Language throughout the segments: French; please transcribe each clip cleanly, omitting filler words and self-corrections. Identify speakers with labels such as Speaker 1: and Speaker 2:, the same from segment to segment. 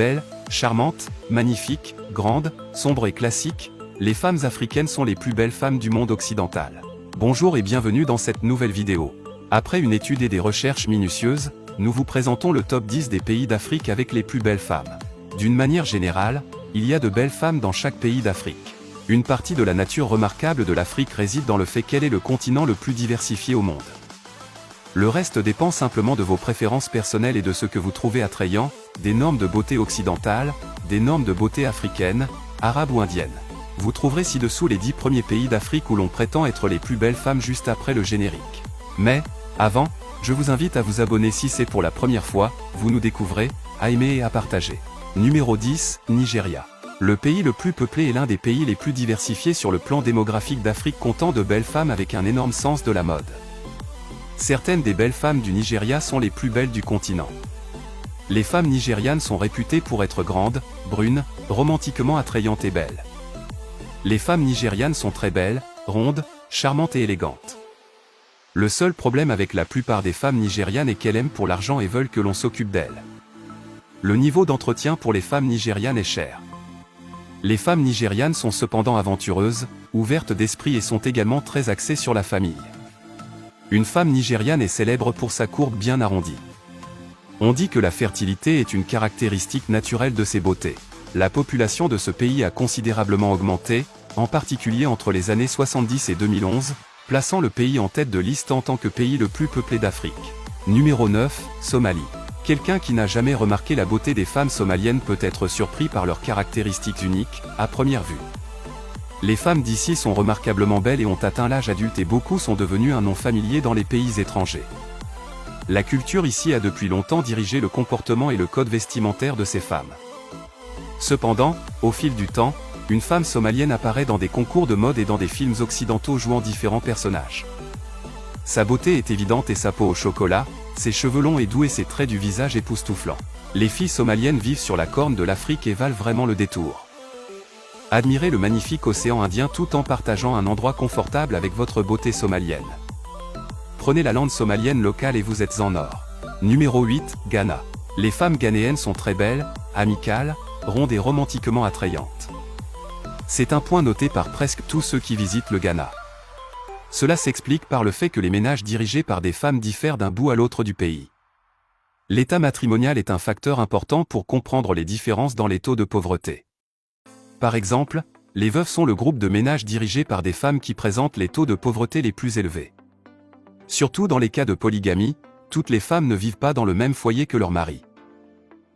Speaker 1: Belles, charmantes, magnifiques, grandes, sombres et classiques, les femmes africaines sont les plus belles femmes du monde occidental. Bonjour et bienvenue dans cette nouvelle vidéo. Après une étude et des recherches minutieuses, nous vous présentons le top 10 des pays d'Afrique avec les plus belles femmes. D'une manière générale, il y a de belles femmes dans chaque pays d'Afrique. Une partie de la nature remarquable de l'Afrique réside dans le fait qu'elle est le continent le plus diversifié au monde. Le reste dépend simplement de vos préférences personnelles et de ce que vous trouvez attrayant, des normes de beauté occidentales, des normes de beauté africaines, arabes ou indiennes. Vous trouverez ci-dessous les 10 premiers pays d'Afrique où l'on prétend être les plus belles femmes juste après le générique. Mais, avant, je vous invite à vous abonner si c'est pour la première fois, vous nous découvrez, à aimer et à partager. Numéro 10, Nigeria. Le pays le plus peuplé est l'un des pays les plus diversifiés sur le plan démographique d'Afrique, comptant de belles femmes avec un énorme sens de la mode. Certaines des belles femmes du Nigeria sont les plus belles du continent. Les femmes nigérianes sont réputées pour être grandes, brunes, romantiquement attrayantes et belles. Les femmes nigérianes sont très belles, rondes, charmantes et élégantes. Le seul problème avec la plupart des femmes nigérianes est qu'elles aiment pour l'argent et veulent que l'on s'occupe d'elles. Le niveau d'entretien pour les femmes nigérianes est cher. Les femmes nigérianes sont cependant aventureuses, ouvertes d'esprit et sont également très axées sur la famille. Une femme nigériane est célèbre pour sa courbe bien arrondie. On dit que la fertilité est une caractéristique naturelle de ses beautés. La population de ce pays a considérablement augmenté, en particulier entre les années 70 et 2011, plaçant le pays en tête de liste en tant que pays le plus peuplé d'Afrique. Numéro 9, Somalie. Quelqu'un qui n'a jamais remarqué la beauté des femmes somaliennes peut être surpris par leurs caractéristiques uniques, à première vue. Les femmes d'ici sont remarquablement belles et ont atteint l'âge adulte et beaucoup sont devenues un nom familier dans les pays étrangers. La culture ici a depuis longtemps dirigé le comportement et le code vestimentaire de ces femmes. Cependant, au fil du temps, une femme somalienne apparaît dans des concours de mode et dans des films occidentaux jouant différents personnages. Sa beauté est évidente et sa peau au chocolat, ses cheveux longs et doux et ses traits du visage époustouflants. Les filles somaliennes vivent sur la corne de l'Afrique et valent vraiment le détour. Admirez le magnifique océan Indien tout en partageant un endroit confortable avec votre beauté somalienne. Prenez la langue somalienne locale et vous êtes en or. Numéro 8, Ghana. Les femmes ghanéennes sont très belles, amicales, rondes et romantiquement attrayantes. C'est un point noté par presque tous ceux qui visitent le Ghana. Cela s'explique par le fait que les ménages dirigés par des femmes diffèrent d'un bout à l'autre du pays. L'état matrimonial est un facteur important pour comprendre les différences dans les taux de pauvreté. Par exemple, les veuves sont le groupe de ménages dirigés par des femmes qui présentent les taux de pauvreté les plus élevés. Surtout dans les cas de polygamie, toutes les femmes ne vivent pas dans le même foyer que leur mari.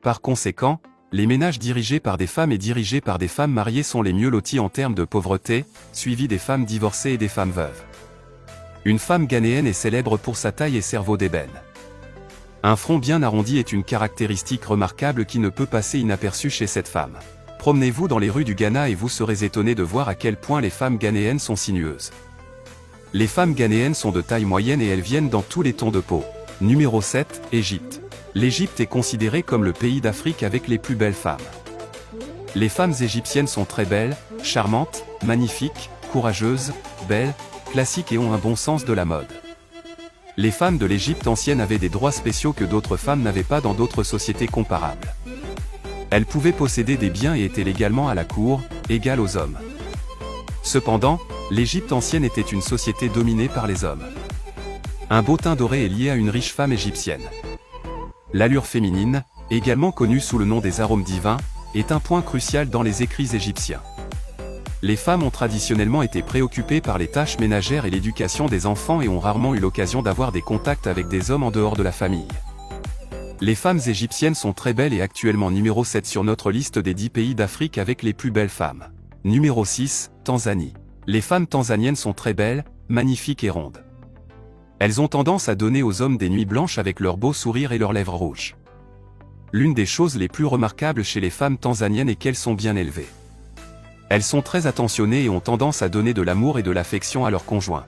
Speaker 1: Par conséquent, les ménages dirigés par des femmes et dirigés par des femmes mariées sont les mieux lotis en termes de pauvreté, suivis des femmes divorcées et des femmes veuves. Une femme ghanéenne est célèbre pour sa taille et cerveau d'ébène. Un front bien arrondi est une caractéristique remarquable qui ne peut passer inaperçue chez cette femme. Promenez-vous dans les rues du Ghana et vous serez étonné de voir à quel point les femmes ghanéennes sont sinueuses. Les femmes ghanéennes sont de taille moyenne et elles viennent dans tous les tons de peau. Numéro 7, Égypte. L'Égypte est considérée comme le pays d'Afrique avec les plus belles femmes. Les femmes égyptiennes sont très belles, charmantes, magnifiques, courageuses, belles, classiques et ont un bon sens de la mode. Les femmes de l'Égypte ancienne avaient des droits spéciaux que d'autres femmes n'avaient pas dans d'autres sociétés comparables. Elles pouvaient posséder des biens et étaient légalement à la cour, égales aux hommes. Cependant, l'Égypte ancienne était une société dominée par les hommes. Un beau teint doré est lié à une riche femme égyptienne. L'allure féminine, également connue sous le nom des arômes divins, est un point crucial dans les écrits égyptiens. Les femmes ont traditionnellement été préoccupées par les tâches ménagères et l'éducation des enfants et ont rarement eu l'occasion d'avoir des contacts avec des hommes en dehors de la famille. Les femmes égyptiennes sont très belles et actuellement numéro 7 sur notre liste des 10 pays d'Afrique avec les plus belles femmes. Numéro 6, Tanzanie. Les femmes tanzaniennes sont très belles, magnifiques et rondes. Elles ont tendance à donner aux hommes des nuits blanches avec leur beau sourire et leurs lèvres rouges. L'une des choses les plus remarquables chez les femmes tanzaniennes est qu'elles sont bien élevées. Elles sont très attentionnées et ont tendance à donner de l'amour et de l'affection à leurs conjoints.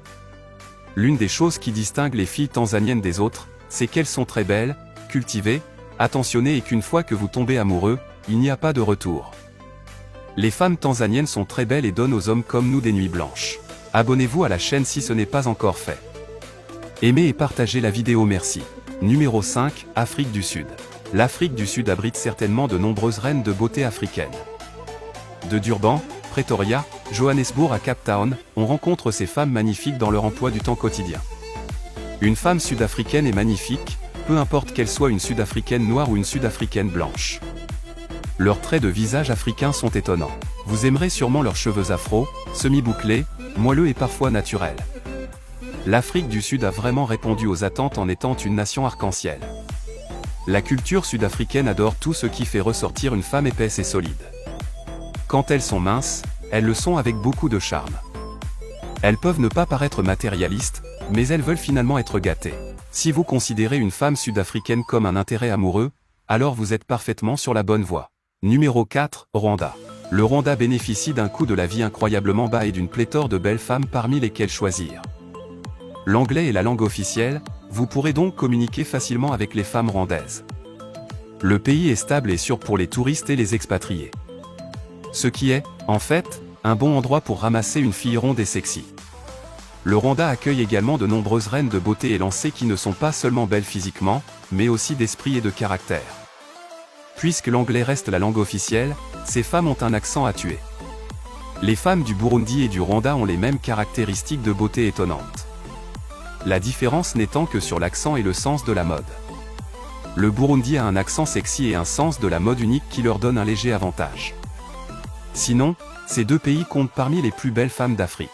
Speaker 1: L'une des choses qui distingue les filles tanzaniennes des autres, c'est qu'elles sont très belles, cultivées, attentionnées et qu'une fois que vous tombez amoureux, il n'y a pas de retour. Les femmes tanzaniennes sont très belles et donnent aux hommes comme nous des nuits blanches. Abonnez-vous à la chaîne si ce n'est pas encore fait. Aimez et partagez la vidéo, merci. Numéro 5, Afrique du Sud. L'Afrique du Sud abrite certainement de nombreuses reines de beauté africaines. De Durban, Pretoria, Johannesburg à Cape Town, on rencontre ces femmes magnifiques dans leur emploi du temps quotidien. Une femme sud-africaine est magnifique, peu importe qu'elle soit une sud-africaine noire ou une sud-africaine blanche. Leurs traits de visage africains sont étonnants. Vous aimerez sûrement leurs cheveux afro, semi-bouclés, moelleux et parfois naturels. L'Afrique du Sud a vraiment répondu aux attentes en étant une nation arc-en-ciel. La culture sud-africaine adore tout ce qui fait ressortir une femme épaisse et solide. Quand elles sont minces, elles le sont avec beaucoup de charme. Elles peuvent ne pas paraître matérialistes, mais elles veulent finalement être gâtées. Si vous considérez une femme sud-africaine comme un intérêt amoureux, alors vous êtes parfaitement sur la bonne voie. Numéro 4, Rwanda. Le Rwanda bénéficie d'un coût de la vie incroyablement bas et d'une pléthore de belles femmes parmi lesquelles choisir. L'anglais est la langue officielle, vous pourrez donc communiquer facilement avec les femmes rwandaises. Le pays est stable et sûr pour les touristes et les expatriés. Ce qui est, en fait, un bon endroit pour ramasser une fille ronde et sexy. Le Rwanda accueille également de nombreuses reines de beauté élancées qui ne sont pas seulement belles physiquement, mais aussi d'esprit et de caractère. Puisque l'anglais reste la langue officielle, ces femmes ont un accent à tuer. Les femmes du Burundi et du Rwanda ont les mêmes caractéristiques de beauté étonnantes. La différence n'étant que sur l'accent et le sens de la mode. Le Burundi a un accent sexy et un sens de la mode unique qui leur donne un léger avantage. Sinon, ces deux pays comptent parmi les plus belles femmes d'Afrique.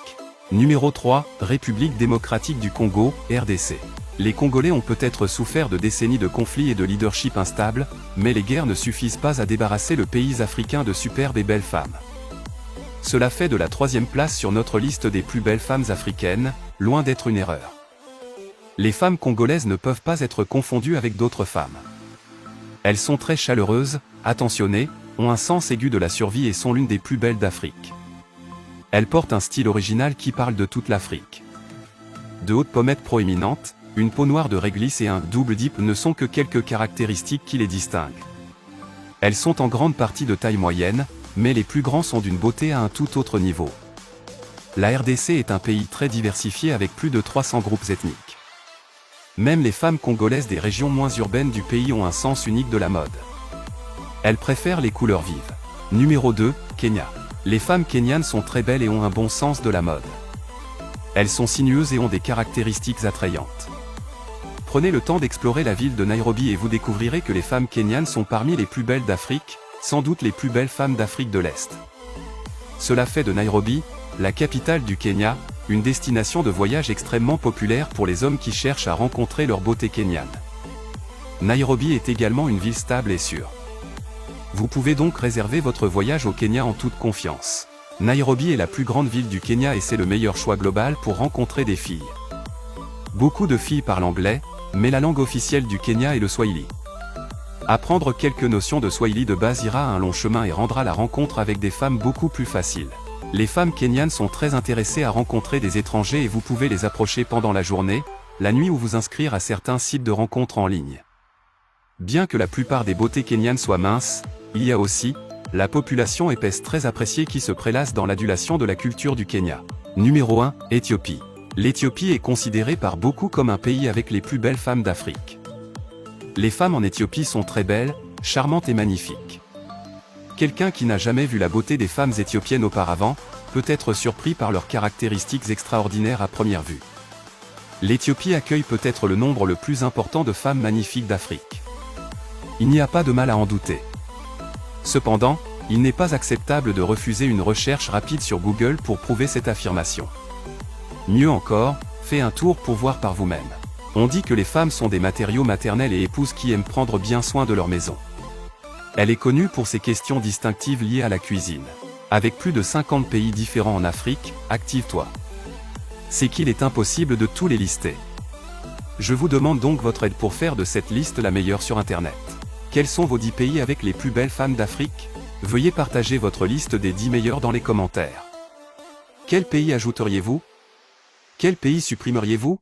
Speaker 1: Numéro 3, République démocratique du Congo, RDC. Les Congolais ont peut-être souffert de décennies de conflits et de leadership instable, mais les guerres ne suffisent pas à débarrasser le pays africain de superbes et belles femmes. Cela fait de la 3e place sur notre liste des plus belles femmes africaines, loin d'être une erreur. Les femmes congolaises ne peuvent pas être confondues avec d'autres femmes. Elles sont très chaleureuses, attentionnées, ont un sens aigu de la survie et sont l'une des plus belles d'Afrique. Elles portent un style original qui parle de toute l'Afrique. De hautes pommettes proéminentes, une peau noire de réglisse et un double dip ne sont que quelques caractéristiques qui les distinguent. Elles sont en grande partie de taille moyenne, mais les plus grands sont d'une beauté à un tout autre niveau. La RDC est un pays très diversifié avec plus de 300 groupes ethniques. Même les femmes congolaises des régions moins urbaines du pays ont un sens unique de la mode. Elles préfèrent les couleurs vives. Numéro 2, Kenya. Les femmes kenyanes sont très belles et ont un bon sens de la mode. Elles sont sinueuses et ont des caractéristiques attrayantes. Prenez le temps d'explorer la ville de Nairobi et vous découvrirez que les femmes kenyanes sont parmi les plus belles d'Afrique, sans doute les plus belles femmes d'Afrique de l'Est. Cela fait de Nairobi, la capitale du Kenya, une destination de voyage extrêmement populaire pour les hommes qui cherchent à rencontrer leur beauté kenyane. Nairobi est également une ville stable et sûre. Vous pouvez donc réserver votre voyage au Kenya en toute confiance. Nairobi est la plus grande ville du Kenya et c'est le meilleur choix global pour rencontrer des filles. Beaucoup de filles parlent anglais, mais la langue officielle du Kenya est le Swahili. Apprendre quelques notions de Swahili de base ira un long chemin et rendra la rencontre avec des femmes beaucoup plus facile. Les femmes kenyanes sont très intéressées à rencontrer des étrangers et vous pouvez les approcher pendant la journée, la nuit ou vous inscrire à certains sites de rencontres en ligne. Bien que la plupart des beautés kenyanes soient minces, il y a aussi la population épaisse très appréciée qui se prélasse dans l'adulation de la culture du Kenya. Numéro 1, Éthiopie. L'Éthiopie est considérée par beaucoup comme un pays avec les plus belles femmes d'Afrique. Les femmes en Éthiopie sont très belles, charmantes et magnifiques. Quelqu'un qui n'a jamais vu la beauté des femmes éthiopiennes auparavant, peut être surpris par leurs caractéristiques extraordinaires à première vue. L'Éthiopie accueille peut-être le nombre le plus important de femmes magnifiques d'Afrique. Il n'y a pas de mal à en douter. Cependant, il n'est pas acceptable de refuser une recherche rapide sur Google pour prouver cette affirmation. Mieux encore, faites un tour pour voir par vous-même. On dit que les femmes sont des matériaux maternels et épouses qui aiment prendre bien soin de leur maison. Elle est connue pour ses questions distinctives liées à la cuisine. Avec plus de 50 pays différents en Afrique, active-toi. C'est qu'il est impossible de tous les lister. Je vous demande donc votre aide pour faire de cette liste la meilleure sur Internet. Quels sont vos 10 pays avec les plus belles femmes d'Afrique? Veuillez partager votre liste des 10 meilleurs dans les commentaires. Quel pays ajouteriez-vous? Quel pays supprimeriez-vous?